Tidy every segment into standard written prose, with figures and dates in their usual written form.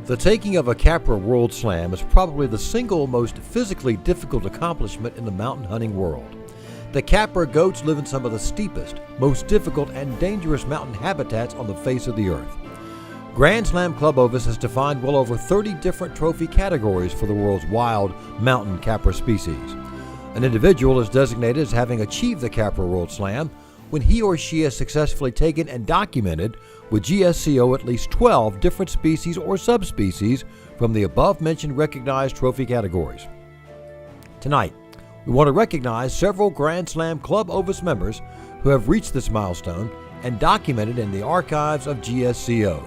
The taking of a Capra World Slam is probably the single most physically difficult accomplishment in the mountain hunting world. The Capra goats live in some of the steepest, most difficult, and dangerous mountain habitats on the face of the earth. Grand Slam Club Ovis has defined well over 30 different trophy categories for the world's wild mountain Capra species. An individual is designated as having achieved the Capra World Slam when he or she has successfully taken and documented with GSCO at least 12 different species or subspecies from the above-mentioned recognized trophy categories. Tonight, we want to recognize several Grand Slam Club Ovis members who have reached this milestone and documented in the archives of GSCO.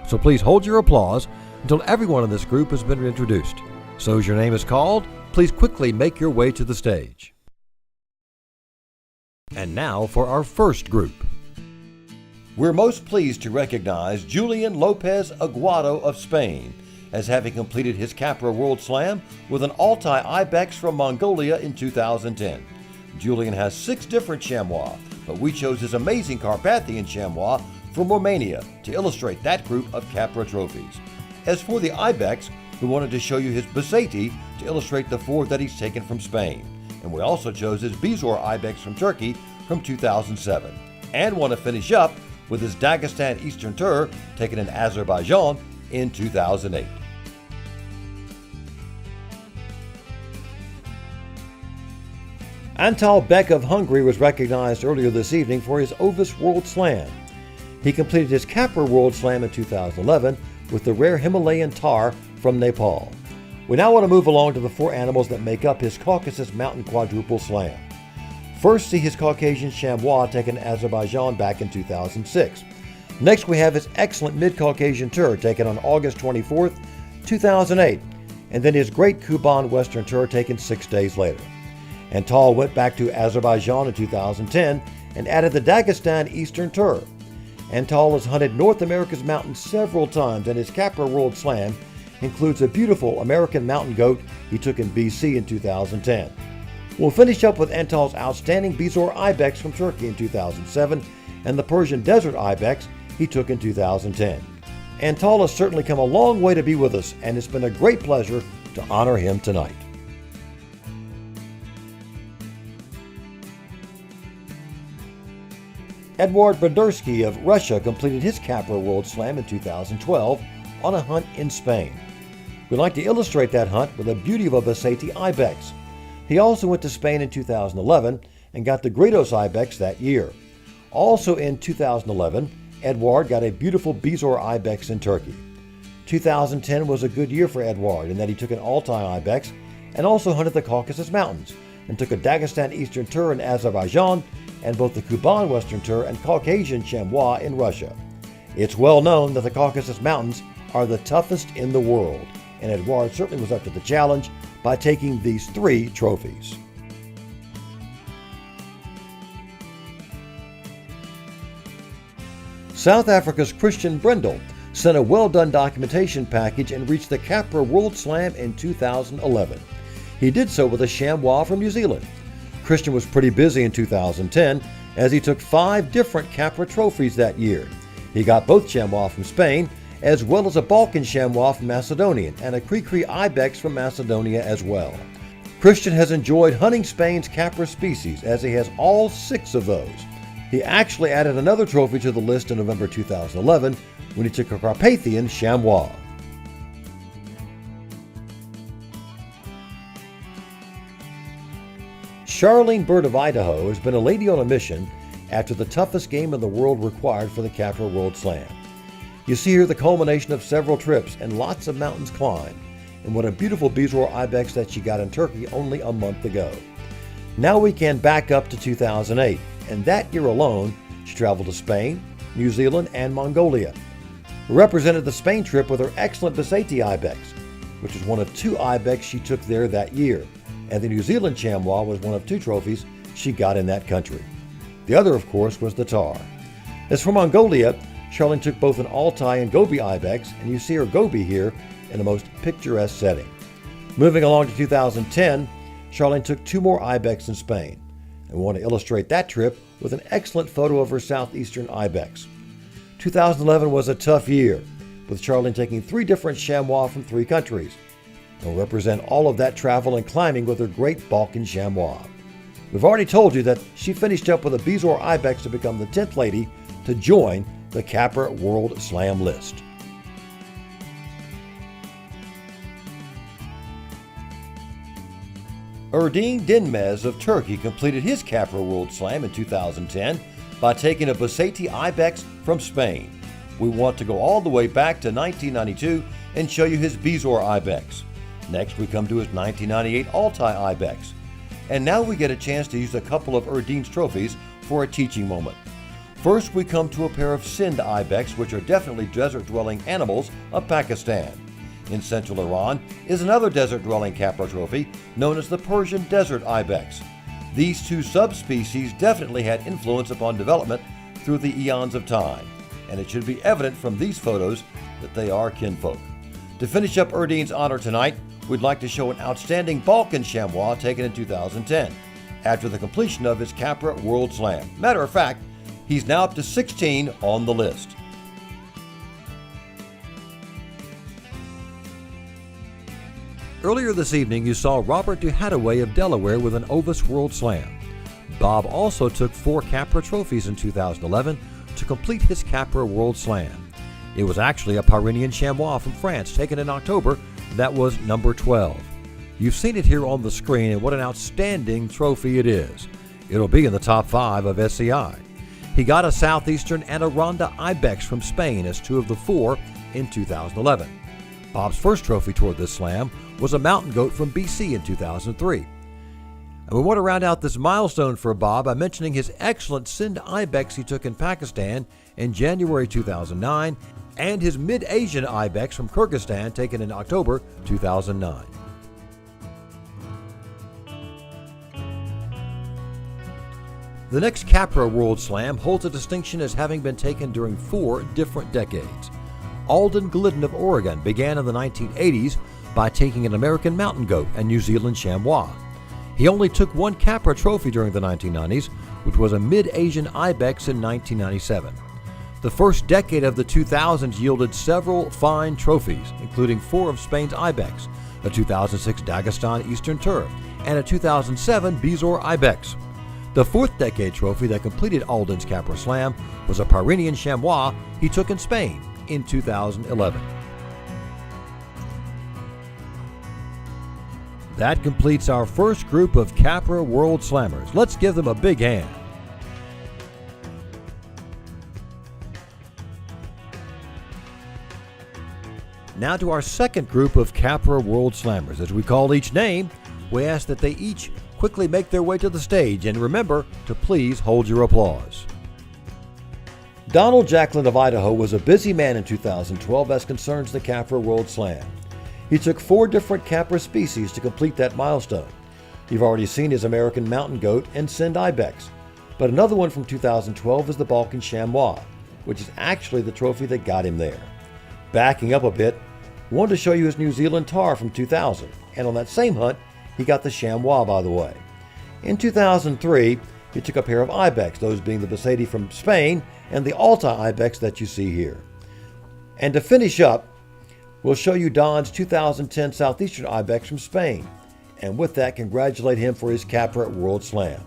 So please hold your applause until everyone in this group has been introduced. So as your name is called, please quickly make your way to the stage. And now for our first group. We're most pleased to recognize Julian Lopez Aguado of Spain as having completed his Capra World Slam with an Altai Ibex from Mongolia in 2010. Julian has 6 different chamois, but we chose his amazing Carpathian chamois from Romania to illustrate that group of Capra trophies. As for the Ibex, we wanted to show you his Biseti to illustrate the 4 that he's taken from Spain. And we also chose his Bizor Ibex from Turkey from 2007. And want to finish up with his Dagestan Eastern Tur taken in Azerbaijan in 2008. Antal Beck of Hungary was recognized earlier this evening for his Ovis World Slam. He completed his Capra World Slam in 2011 with the rare Himalayan Tar from Nepal. We now want to move along to the 4 animals that make up his Caucasus Mountain Quadruple Slam. First, see his Caucasian Chamois taken in Azerbaijan back in 2006. Next, we have his excellent Mid-Caucasian Tur taken on August 24th, 2008, and then his great Kuban Western Tur taken 6 days later. Antal went back to Azerbaijan in 2010 and added the Dagestan Eastern Tur. Antal has hunted North America's mountains several times, and his Capra World Slam includes a beautiful American mountain goat he took in BC in 2010. We'll finish up with Antal's outstanding Bizor Ibex from Turkey in 2007 and the Persian Desert Ibex he took in 2010. Antal has certainly come a long way to be with us, and it's been a great pleasure to honor him tonight. Eduard Bondarsky of Russia completed his Capra World Slam in 2012 on a hunt in Spain. We'd like to illustrate that hunt with a beauty of a Biseti Ibex. He also went to Spain in 2011 and got the Gredos Ibex that year. Also in 2011, Eduard got a beautiful Bizor Ibex in Turkey. 2010 was a good year for Eduard in that he took an Altai Ibex and also hunted the Caucasus Mountains and took a Dagestan Eastern Tur in Azerbaijan and both the Kuban Western Tur and Caucasian Chamois in Russia. It's well known that the Caucasus Mountains are the toughest in the world, and Eduard certainly was up to the challenge by taking these 3 trophies. South Africa's Christian Brendel sent a well-done documentation package and reached the Capra World Slam in 2011. He did so with a chamois from New Zealand. Christian was pretty busy in 2010 as he took 5 different Capra trophies that year. He got both chamois from Spain, as well as a Balkan chamois from Macedonia and a Kri-Kri Ibex from Macedonia as well. Christian has enjoyed hunting Spain's Capra species, as he has all 6 of those. He actually added another trophy to the list in November 2011 when he took a Carpathian chamois. Charlene Bird of Idaho has been a lady on a mission after the toughest game in the world required for the Capra World Slam. You see here the culmination of several trips and lots of mountains climbed, and what a beautiful Bizor Ibex that she got in Turkey only a month ago. Now we can back up to 2008, and that year alone, she traveled to Spain, New Zealand, and Mongolia. She represented the Spain trip with her excellent Biseti Ibex, which is one of 2 Ibex she took there that year, and the New Zealand chamois was one of 2 trophies she got in that country. The other, of course, was the Tar. As for Mongolia, Charlene took both an Altai and Gobi Ibex, and you see her Gobi here in a most picturesque setting. Moving along to 2010, Charlene took 2 more Ibex in Spain, and we want to illustrate that trip with an excellent photo of her southeastern Ibex. 2011 was a tough year. with Charlene taking 3 different chamois from 3 countries. And will represent all of that travel and climbing with her great Balkan chamois. We've already told you that she finished up with a Bezoar Ibex to become the 10th lady to join the Capra World Slam list. Erdin Dinmez of Turkey completed his Capra World Slam in 2010 by taking a Baseti Ibex from Spain. We want to go all the way back to 1992 and show you his Bezoar Ibex. Next we come to his 1998 Altai Ibex. And now we get a chance to use a couple of Erdin's trophies for a teaching moment. First we come to a pair of Sind Ibex, which are definitely desert-dwelling animals of Pakistan. In central Iran is another desert-dwelling Capra trophy known as the Persian Desert Ibex. These 2 subspecies definitely had influence upon development through the eons of time, and it should be evident from these photos that they are kinfolk. To finish up Erdin's honor tonight, we'd like to show an outstanding Balkan chamois taken in 2010, after the completion of his Capra World Slam. Matter of fact, he's now up to 16 on the list. Earlier this evening, you saw Robert Duhataway of Delaware with an Ovis World Slam. Bob also took 4 Capra trophies in 2011 to complete his Capra World Slam. It was actually a Pyrenean chamois from France taken in October that was number 12. You've seen it here on the screen, and what an outstanding trophy it is. It'll be in the top 5 of SCI. He got a Southeastern and a Ronda Ibex from Spain as 2 of the 4 in 2011. Bob's first trophy toward this slam was a mountain goat from BC in 2003. And we want to round out this milestone for Bob by mentioning his excellent Sind Ibex he took in Pakistan in January 2009 and his Mid-Asian Ibex from Kyrgyzstan taken in October 2009. The next Capra World Slam holds a distinction as having been taken during 4 different decades. Alden Glidden of Oregon began in the 1980s by taking an American mountain goat and New Zealand chamois. He only took 1 Capra trophy during the 1990s, which was a Mid-Asian Ibex in 1997. The first decade of the 2000s yielded several fine trophies, including 4 of Spain's Ibex, a 2006 Dagestan Eastern Turf, and a 2007 Bezoar Ibex. The 4th decade trophy that completed Alden's Capra Slam was a Pyrenean chamois he took in Spain in 2011. That completes our first group of Capra World Slammers. Let's give them a big hand. Now to our second group of Capra World Slammers. As we call each name, we ask that they each quickly make their way to the stage, and remember to please hold your applause. Donald Jacklin of Idaho was a busy man in 2012 as concerns the Capra World Slam. He took 4 different Capra species to complete that milestone. You've already seen his American Mountain Goat and Sind Ibex, but another one from 2012 is the Balkan Chamois, which is actually the trophy that got him there. Backing up a bit, we wanted to show you his New Zealand Tar from 2000, and on that same hunt, he got the Chamois, by the way. In 2003, he took a pair of Ibex, those being the Baseti from Spain and the Altai Ibex that you see here. And to finish up, we'll show you Don's 2010 Southeastern Ibex from Spain. And with that, congratulate him for his Capra World Slam.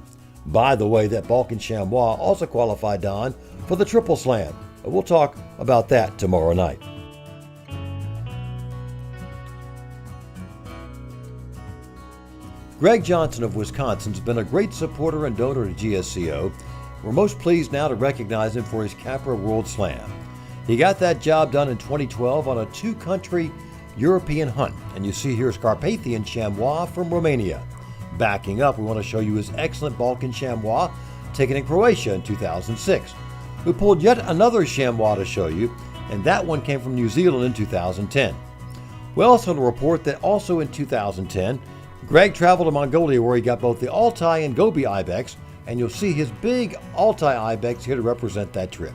By the way, that Balkan Chamois also qualified Don for the Triple Slam. We'll talk about that tomorrow night. Greg Johnson of Wisconsin has been a great supporter and donor to GSCO. We're most pleased now to recognize him for his Capra World Slam. He got that job done in 2012 on a 2-country European hunt, and you see here his Carpathian Chamois from Romania. Backing up, we want to show you his excellent Balkan Chamois taken in Croatia in 2006. We pulled yet another Chamois to show you, and that one came from New Zealand in 2010. We also report that also in 2010, Greg traveled to Mongolia where he got both the Altai and Gobi Ibex, and you'll see his big Altai Ibex here to represent that trip.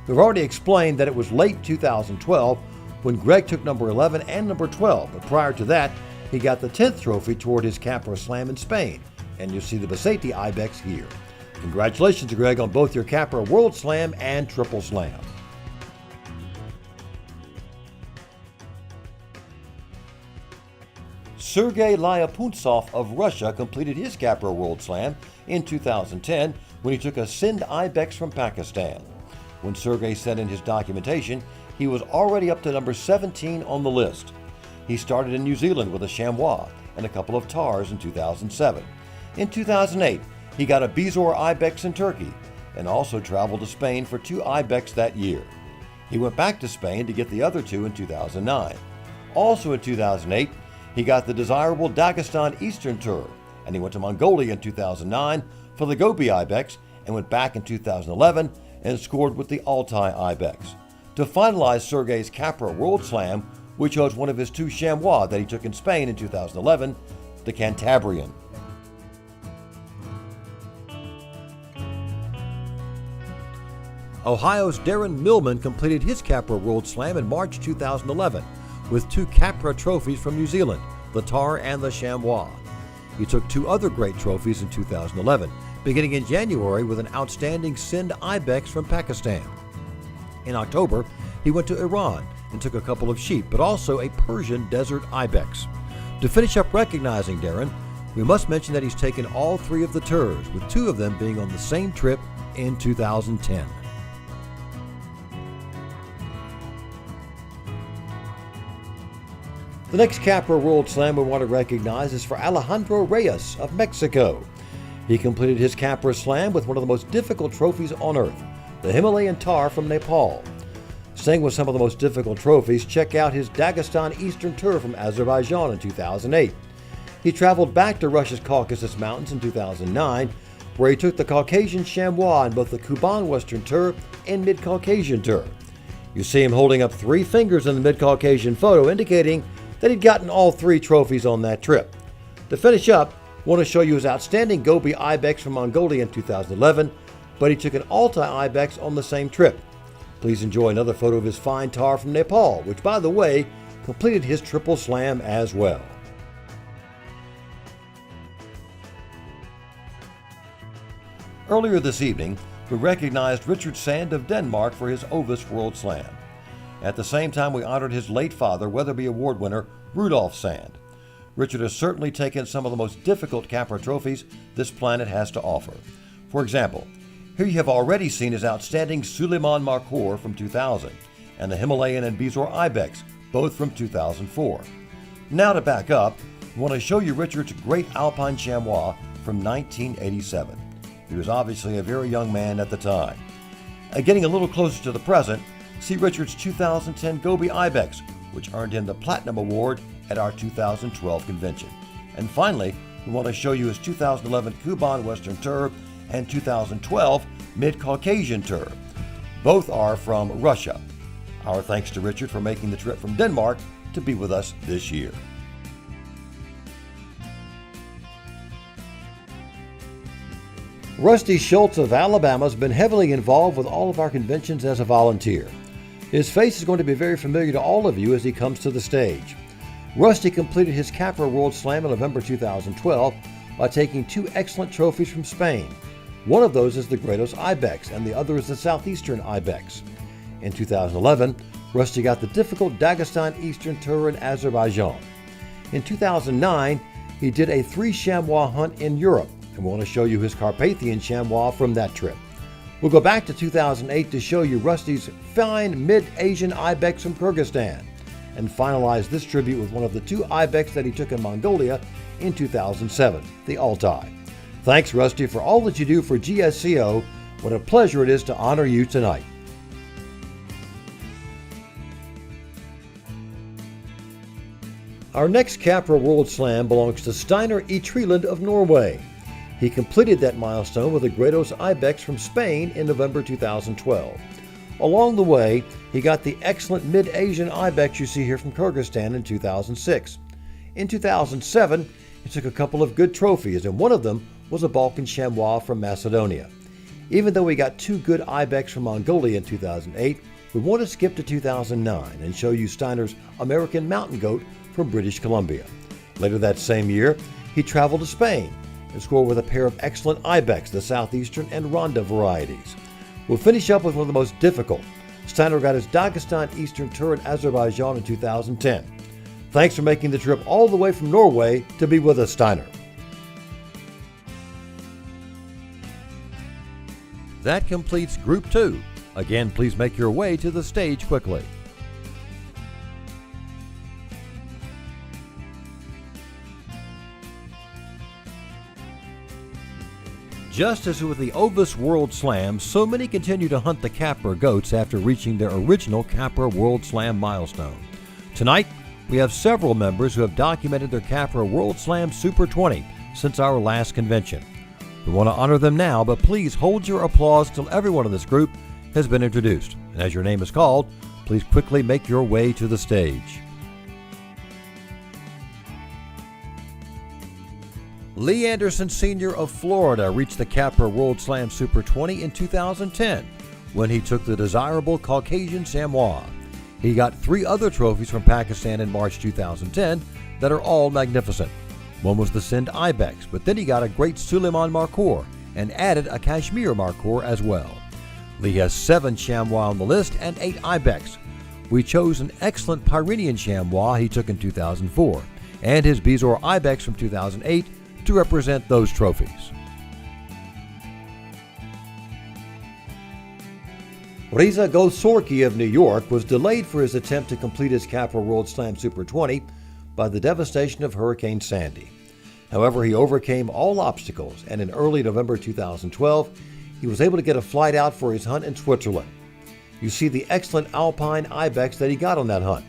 We've already explained that it was late 2012 when Greg took number 11 and number 12, but prior to that, he got the 10th trophy toward his Capra Slam in Spain, and you'll see the Baseti Ibex here. Congratulations to Greg on both your Capra World Slam and Triple Slam. Sergei Lyapuntsov of Russia completed his Capra World Slam in 2010 when he took a Sind Ibex from Pakistan. When Sergei sent in his documentation, he was already up to number 17 on the list. He started in New Zealand with a chamois and a couple of tars in 2007. In 2008, he got a Bizor Ibex in Turkey and also traveled to Spain for 2 Ibex that year. He went back to Spain to get the other 2 in 2009. Also in 2008, he got the desirable Dagestan Eastern Tour, and he went to Mongolia in 2009 for the Gobi Ibex and went back in 2011 and scored with the Altai Ibex. To finalize Sergei's Capra World Slam, we chose one of his 2 chamois that he took in Spain in 2011, the Cantabrian. Ohio's Darren Millman completed his Capra World Slam in March 2011 with 2 Capra trophies from New Zealand, the Tar and the Chamois. He took 2 other great trophies in 2011, beginning in January with an outstanding Sind Ibex from Pakistan. In October, he went to Iran and took a couple of sheep, but also a Persian Desert Ibex. To finish up recognizing Darren, we must mention that he's taken all 3 of the tours, with 2 of them being on the same trip in 2010. The next Capra World Slam we want to recognize is for Alejandro Reyes of Mexico. He completed his Capra Slam with one of the most difficult trophies on earth, the Himalayan Tar from Nepal. Staying with some of the most difficult trophies, check out his Dagestan Eastern Tour from Azerbaijan in 2008. He traveled back to Russia's Caucasus Mountains in 2009, where he took the Caucasian Chamois in both the Kuban Western Tour and Mid-Caucasian Tour. You see him holding up 3 fingers in the Mid-Caucasian photo, indicating that he'd gotten all 3 trophies on that trip. To finish up, I want to show you his outstanding Gobi Ibex from Mongolia in 2011, but he took an Altai Ibex on the same trip. Please enjoy another photo of his fine Tar from Nepal, which, by the way, completed his triple slam as well. Earlier this evening, we recognized Richard Sand of Denmark for his Ovis World Slam. At the same time, we honored his late father, Weatherby Award winner Rudolf Sand. Richard has certainly taken some of the most difficult Capra trophies this planet has to offer. For example, here you have already seen his outstanding Suleiman Markhor from 2000 and the Himalayan and Bizor Ibex, both from 2004. Now to back up, we want to show you Richard's great Alpine Chamois from 1987. He was obviously a very young man at the time. Getting a little closer to the present, see Richard's 2010 Gobi Ibex, which earned him the Platinum Award at our 2012 convention. And finally, we want to show you his 2011 Kuban Western Tour and 2012 Mid-Caucasian Tour. Both are from Russia. Our thanks to Richard for making the trip from Denmark to be with us this year. Rusty Schultz of Alabama has been heavily involved with all of our conventions as a volunteer. His face is going to be very familiar to all of you as he comes to the stage. Rusty completed his Capra World Slam in November 2012 by taking 2 excellent trophies from Spain. One of those is the Gredos Ibex and the other is the Southeastern Ibex. In 2011, Rusty got the difficult Dagestan Eastern Tour in Azerbaijan. In 2009, he did a 3 chamois hunt in Europe, and we want to show you his Carpathian chamois from that trip. We'll go back to 2008 to show you Rusty's fine Mid-Asian Ibex from Kyrgyzstan, and finalize this tribute with one of the 2 Ibex that he took in Mongolia in 2007, the Altai. Thanks, Rusty, for all that you do for GSCO. What a pleasure it is to honor you tonight. Our next Capra World Slam belongs to Steinar E. Treland of Norway. He completed that milestone with a Gredos Ibex from Spain in November 2012. Along the way, he got the excellent Mid-Asian Ibex you see here from Kyrgyzstan in 2006. In 2007, he took a couple of good trophies, and one of them was a Balkan Chamois from Macedonia. Even though we got 2 good Ibex from Mongolia in 2008, we want to skip to 2009 and show you Steinar's American Mountain Goat from British Columbia. Later that same year, he traveled to Spain and scored with a pair of excellent Ibex, the Southeastern and Ronda varieties. We'll finish up with one of the most difficult. Steinar got his Dagestan Eastern Tour in Azerbaijan in 2010. Thanks for making the trip all the way from Norway to be with us, Steiner. That completes Group 2. Again, please make your way to the stage quickly. Just as with the Ovis World Slam, so many continue to hunt the Capra goats after reaching their original Capra World Slam milestone. Tonight, we have several members who have documented their Capra World Slam Super 20 since our last convention. We want to honor them now, but please hold your applause till everyone in this group has been introduced. And as your name is called, please quickly make your way to the stage. Lee Anderson Sr. of Florida reached the Capra World Slam Super 20 in 2010 when he took the desirable Caucasian Chamois. He got 3 other trophies from Pakistan in March 2010 that are all magnificent. One was the Sind Ibex, but then he got a great Suleiman Markhor and added a Kashmir Markhor as well. Lee has 7 Chamois on the list and 8 Ibex. We chose an excellent Pyrenean Chamois he took in 2004 and his Bizor Ibex from 2008 to represent those trophies. Reza Gosorki of New York was delayed for his attempt to complete his Capra World Slam Super 20 by the devastation of Hurricane Sandy. However, he overcame all obstacles, and in early November 2012, he was able to get a flight out for his hunt in Switzerland. You see the excellent Alpine Ibex that he got on that hunt.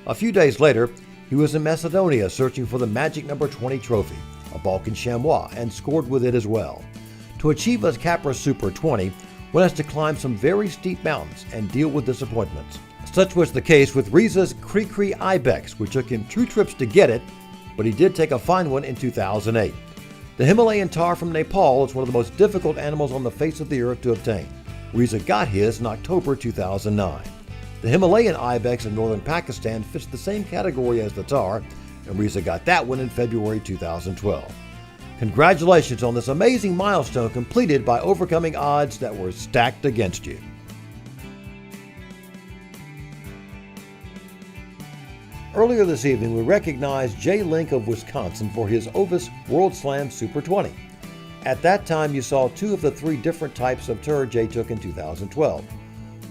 A few days later, he was in Macedonia searching for the magic number 20 trophy, a Balkan Chamois, and scored with it as well. To achieve a Capra Super 20, one has to climb some very steep mountains and deal with disappointments. Such was the case with Reza's Kri Ibex, which took him 2 trips to get it, but he did take a fine one in 2008. The Himalayan tahr from Nepal is one of the most difficult animals on the face of the earth to obtain. Reza got his in October 2009. The Himalayan Ibex in northern Pakistan fits the same category as the tahr, and Reza got that one in February 2012. Congratulations on this amazing milestone completed by overcoming odds that were stacked against you. Earlier this evening, we recognized Jay Link of Wisconsin for his Ovis World Slam Super 20. At that time, you saw 2 of the 3 different types of tur Jay took in 2012.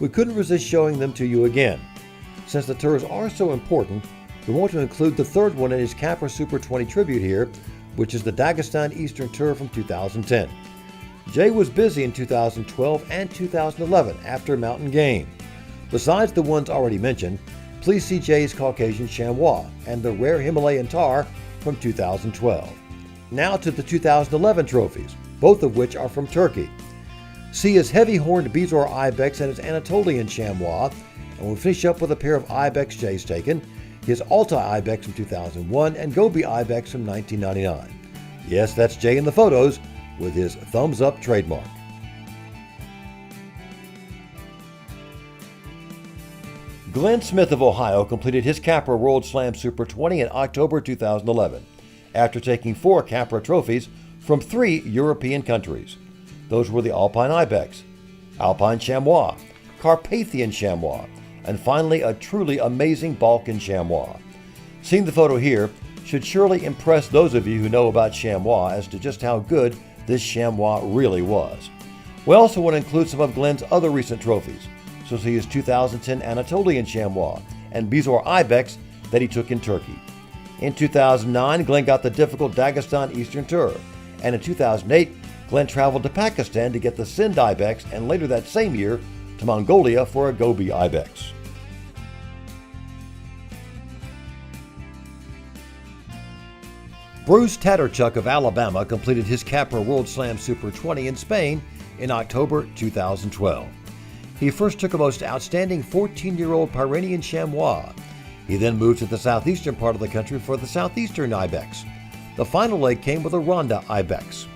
We couldn't resist showing them to you again. Since the turs are so important, we want to include the 3rd one in his Capra Super 20 tribute here, which is the Dagestan Eastern Tur from 2010. Jay was busy in 2012 and 2011 after mountain game. Besides the ones already mentioned, please see Jay's Caucasian Chamois and the rare Himalayan tahr from 2012. Now to the 2011 trophies, both of which are from Turkey. See his heavy-horned Bizor Ibex and his Anatolian Chamois, and we'll finish up with a pair of Ibex Jay's taken, his Altai Ibex from 2001 and Gobi Ibex from 1999. Yes, that's Jay in the photos with his thumbs-up trademark. Glenn Smith of Ohio completed his Capra World Slam Super 20 in October 2011 after taking 4 Capra trophies from 3 European countries. Those were the Alpine Ibex, Alpine Chamois, Carpathian Chamois, and finally a truly amazing Balkan Chamois. Seeing the photo here should surely impress those of you who know about Chamois as to just how good this Chamois really was. We also want to include some of Glenn's other recent trophies. So see his 2010 Anatolian Chamois and Bizor Ibex that he took in Turkey. In 2009, Glenn got the difficult Dagestan Eastern Tur, and in 2008, Glenn traveled to Pakistan to get the Sind Ibex, and later that same year to Mongolia for a Gobi Ibex. Bruce Tatarchuk of Alabama completed his Capra World Slam Super 20 in Spain in October 2012. He first took a most outstanding 14-year-old Pyrenean Chamois. He then moved to the southeastern part of the country for the Southeastern Ibex. The final leg came with a Ronda Ibex.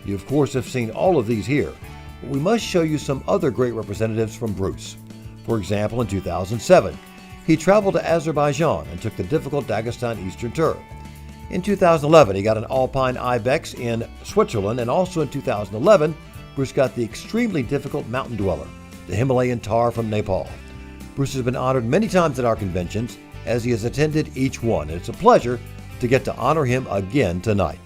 You of course have seen all of these here, but we must show you some other great representatives from Bruce. For example, in 2007, he traveled to Azerbaijan and took the difficult Dagestan Eastern Tur. In 2011, he got an Alpine Ibex in Switzerland, and also in 2011, Bruce got the extremely difficult Mountain Dweller, the Himalayan tahr from Nepal. Bruce has been honored many times at our conventions, as he has attended each one, and it's a pleasure to get to honor him again tonight.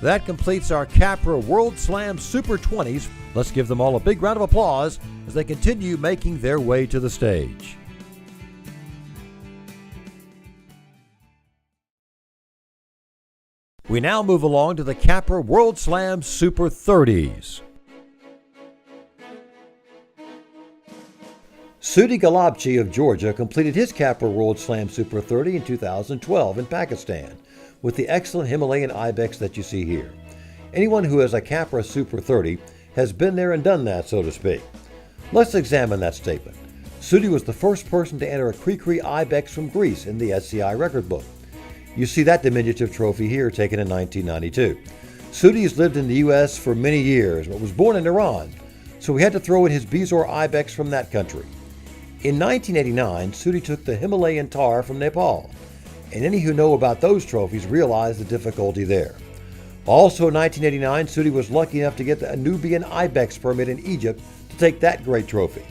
That completes our Capra World Slam Super 20s. Let's give them all a big round of applause as they continue making their way to the stage. We now move along to the Capra World Slam Super 30s. Sudi Galabchi of Georgia completed his Capra World Slam Super 30 in 2012 in Pakistan with the excellent Himalayan ibex that you see here. Anyone who has a Capra Super 30 has been there and done that, so to speak. Let's examine that statement. Sudi was the first person to enter a Krikri ibex from Greece in the SCI record book. You see that diminutive trophy here, taken in 1992. Sudi has lived in the U.S. for many years, but was born in Iran, so we had to throw in his Bezoar ibex from that country. In 1989, Sudi took the Himalayan Tar from Nepal, and any who know about those trophies realize the difficulty there. Also in 1989, Sudi was lucky enough to get the Nubian ibex permit in Egypt to take that great trophy.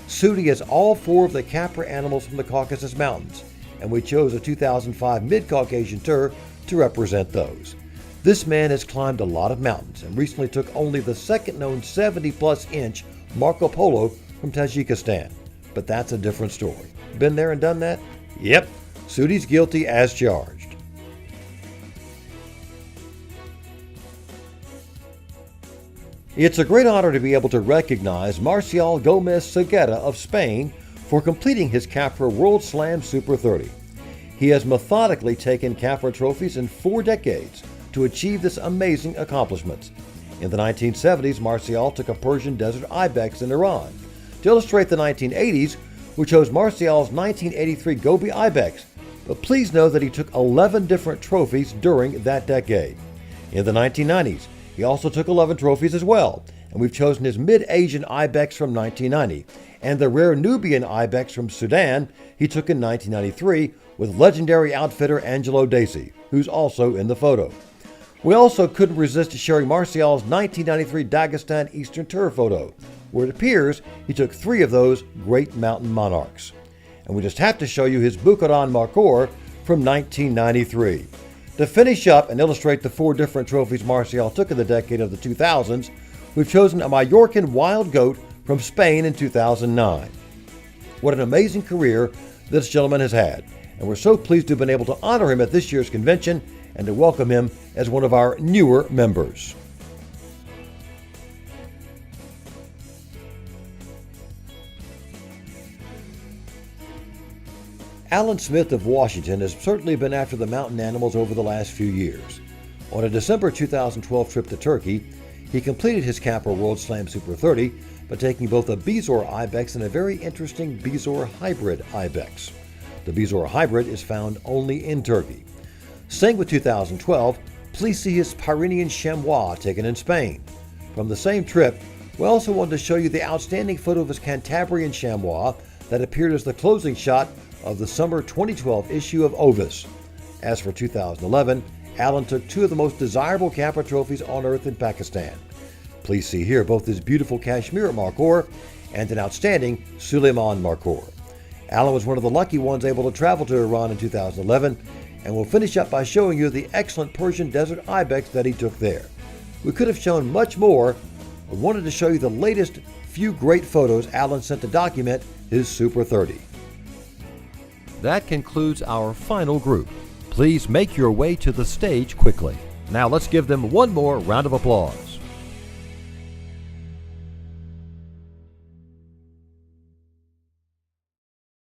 Sudi has all 4 of the Capra animals from the Caucasus Mountains, and we chose a 2005 Mid-Caucasian Tur to represent those. This man has climbed a lot of mountains and recently took only the second known 70-plus inch Marco Polo from Tajikistan. But that's a different story. Been there and done that? Yep. Sudi's guilty as charged. It's a great honor to be able to recognize Marcial Gomez Seguera of Spain for completing his Capra World Slam Super 30. He has methodically taken Capra trophies in 4 decades to achieve this amazing accomplishment. In the 1970s, Marcial took a Persian Desert Ibex in Iran. To illustrate the 1980s, we chose Marcial's 1983 Gobi Ibex, but please know that he took 11 different trophies during that decade. In the 1990s, he also took 11 trophies as well, and we've chosen his Mid-Asian Ibex from 1990 and the rare Nubian Ibex from Sudan he took in 1993 with legendary outfitter Angelo Dacey, who's also in the photo. We also couldn't resist sharing Marcial's 1993 Dagestan Eastern Tur photo, where it appears he took 3 of those great mountain monarchs. And we just have to show you his Bukharan Markhor from 1993. To finish up and illustrate the 4 different trophies Marcial took in the decade of the 2000s, we've chosen a Mallorcan Wild Goat from Spain in 2009. What an amazing career this gentleman has had, and we're so pleased to have been able to honor him at this year's convention and to welcome him as one of our newer members. Alan Smith of Washington has certainly been after the mountain animals over the last few years. On a December 2012 trip to Turkey, he completed his Capra World Slam Super 30 by taking both a Bezoar Ibex and a very interesting Bezoar Hybrid Ibex. The Bezoar Hybrid is found only in Turkey. Staying with 2012, please see his Pyrenean Chamois taken in Spain. From the same trip, we also wanted to show you the outstanding photo of his Cantabrian Chamois that appeared as the closing shot of the summer 2012 issue of Ovis. As for 2011, Alan took 2 of the most desirable Capra trophies on earth in Pakistan. Please see here both his beautiful Kashmir Markhor and an outstanding Suleiman Markhor. Alan was one of the lucky ones able to travel to Iran in 2011, and we'll finish up by showing you the excellent Persian Desert Ibex that he took there. We could have shown much more, but wanted to show you the latest few great photos Alan sent to document his Super 30. That concludes our final group. Please make your way to the stage quickly. Now let's give them one more round of applause.